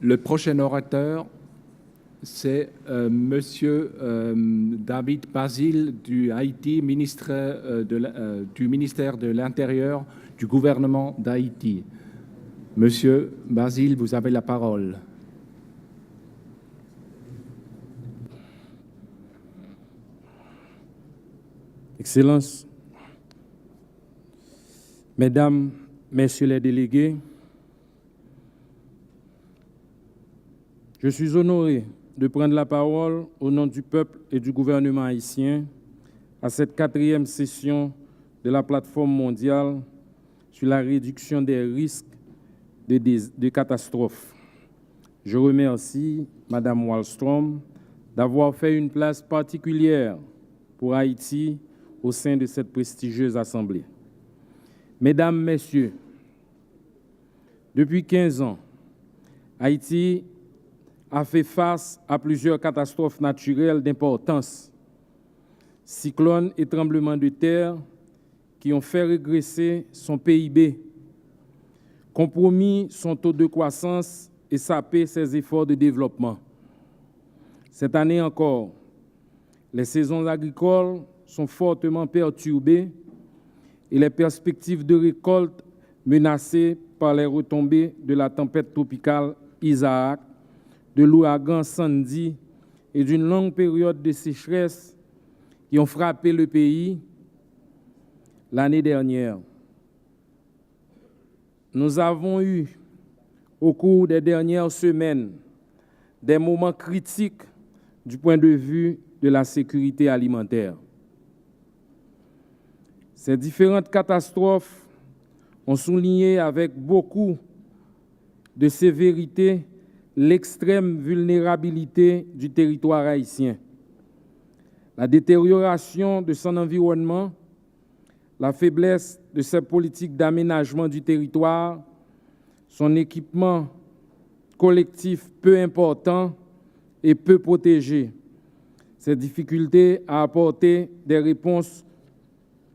Le prochain orateur, c'est Monsieur David Basile du Haïti, ministre du ministère de l'Intérieur du gouvernement d'Haïti. Monsieur Basile, vous avez la parole. Excellences, Mesdames, Messieurs les délégués, je suis honoré de prendre la parole au nom du peuple et du gouvernement haïtien à cette 4e session de la plateforme mondiale sur la réduction des risques de catastrophes. Je remercie Madame Wallström d'avoir fait une place particulière pour Haïti au sein de cette prestigieuse assemblée. Mesdames, Messieurs, depuis 15 ans, Haïti a fait face à plusieurs catastrophes naturelles d'importance, cyclones et tremblements de terre qui ont fait régresser son PIB, compromis son taux de croissance et sapé ses efforts de développement. Cette année encore, les saisons agricoles sont fortement perturbées et les perspectives de récolte menacées par les retombées de la tempête tropicale Isaac, de l'ouragan Sandy et d'une longue période de sécheresse qui ont frappé le pays l'année dernière. Nous avons eu, au cours des dernières semaines, des moments critiques du point de vue de la sécurité alimentaire. Ces différentes catastrophes ont souligné avec beaucoup de sévérité l'extrême vulnérabilité du territoire haïtien, la détérioration de son environnement, la faiblesse de ses politiques d'aménagement du territoire, son équipement collectif peu important et peu protégé. Ces difficultés à apporter des réponses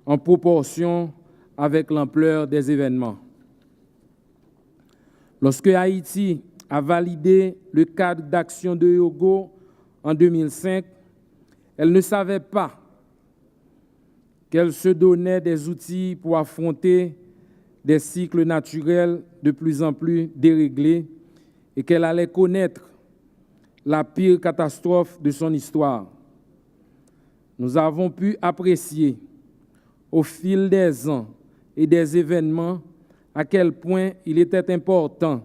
en proportion avec l'ampleur des événements. Lorsque Haïti a validé le cadre d'action de Hyogo en 2005, elle ne savait pas qu'elle se donnait des outils pour affronter des cycles naturels de plus en plus déréglés et qu'elle allait connaître la pire catastrophe de son histoire. Nous avons pu apprécier au fil des ans et des événements à quel point il était important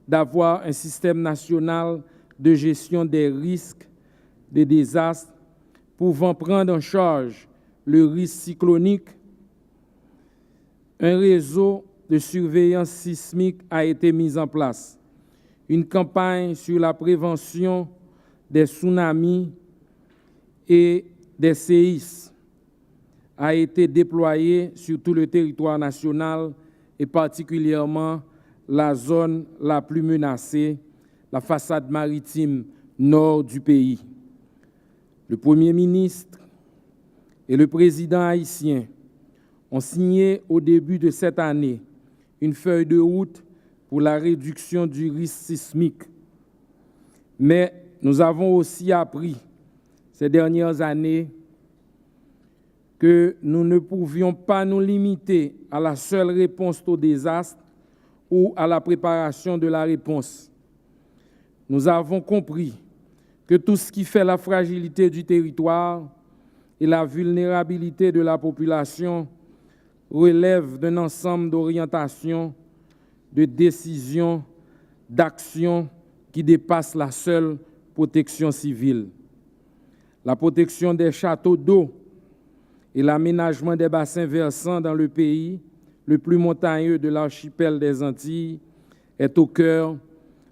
d'avoir un système national de gestion des risques, des désastres, pouvant prendre en charge le risque cyclonique. Un réseau de surveillance sismique a été mis en place. Une campagne sur la prévention des tsunamis et des séismes a été déployée sur tout le territoire national et particulièrement la zone la plus menacée, la façade maritime nord du pays. Le Premier ministre et le président haïtien ont signé au début de cette année une feuille de route pour la réduction du risque sismique. Mais nous avons aussi appris ces dernières années que nous ne pouvions pas nous limiter à la seule réponse au désastre ou à la préparation de la réponse. Nous avons compris que tout ce qui fait la fragilité du territoire et la vulnérabilité de la population relève d'un ensemble d'orientations, de décisions, d'actions qui dépassent la seule protection civile. La protection des châteaux d'eau et l'aménagement des bassins versants dans le pays le plus montagneux de l'archipel des Antilles est au cœur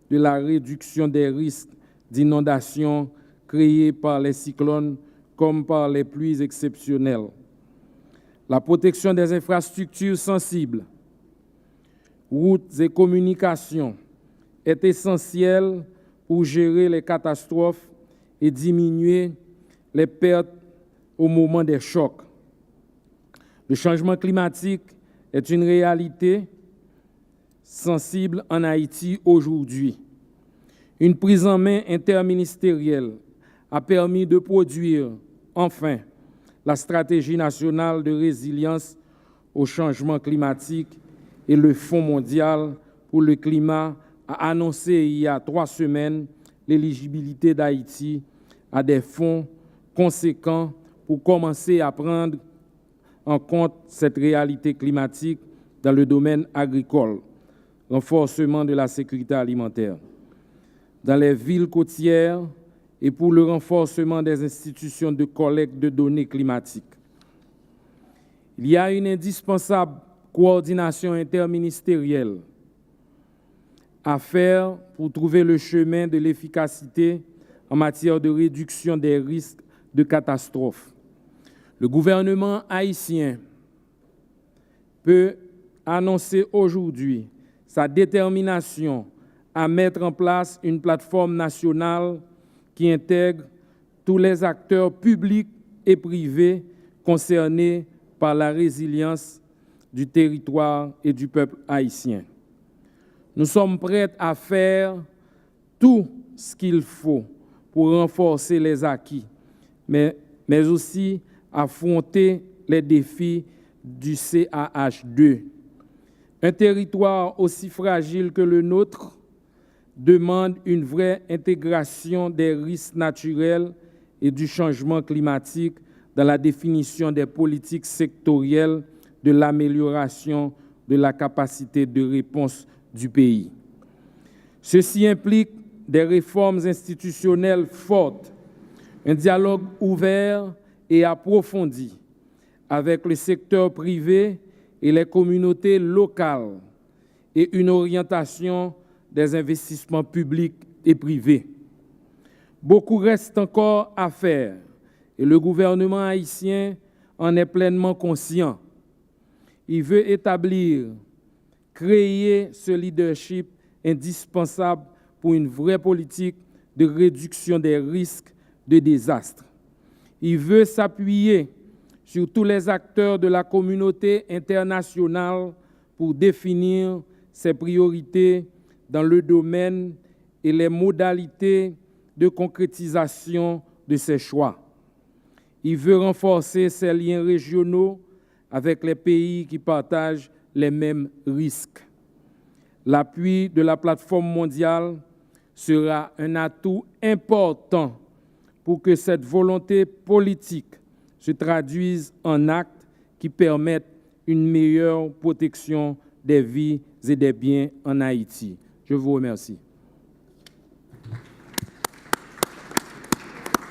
de la réduction des risques d'inondation créés par les cyclones comme par les pluies exceptionnelles. La protection des infrastructures sensibles, routes et communications, est essentielle pour gérer les catastrophes et diminuer les pertes au moment des chocs. Le changement climatique est une réalité sensible en Haïti aujourd'hui. Une prise en main interministérielle a permis de produire, enfin, la stratégie nationale de résilience au changement climatique et le Fonds mondial pour le climat a annoncé il y a 3 semaines l'éligibilité d'Haïti à des fonds conséquents pour commencer à prendre en compte cette réalité climatique dans le domaine agricole, renforcement de la sécurité alimentaire, dans les villes côtières et pour le renforcement des institutions de collecte de données climatiques. Il y a une indispensable coordination interministérielle à faire pour trouver le chemin de l'efficacité en matière de réduction des risques de catastrophes. Le gouvernement haïtien peut annoncer aujourd'hui sa détermination à mettre en place une plateforme nationale qui intègre tous les acteurs publics et privés concernés par la résilience du territoire et du peuple haïtien. Nous sommes prêts à faire tout ce qu'il faut pour renforcer les acquis, mais aussi affronter les défis du CAH2. Un territoire aussi fragile que le nôtre demande une vraie intégration des risques naturels et du changement climatique dans la définition des politiques sectorielles de l'amélioration de la capacité de réponse du pays. Ceci implique des réformes institutionnelles fortes, un dialogue ouvert et approfondi avec le secteur privé et les communautés locales et une orientation des investissements publics et privés. Beaucoup reste encore à faire et le gouvernement haïtien en est pleinement conscient. Il veut établir, créer ce leadership indispensable pour une vraie politique de réduction des risques de désastre. Il veut s'appuyer sur tous les acteurs de la communauté internationale pour définir ses priorités dans le domaine et les modalités de concrétisation de ses choix. Il veut renforcer ses liens régionaux avec les pays qui partagent les mêmes risques. L'appui de la plateforme mondiale sera un atout important pour que cette volonté politique se traduise en actes qui permettent une meilleure protection des vies et des biens en Haïti. Je vous remercie.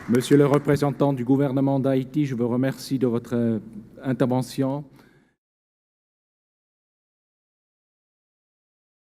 Monsieur le représentant du gouvernement d'Haïti, je vous remercie de votre intervention.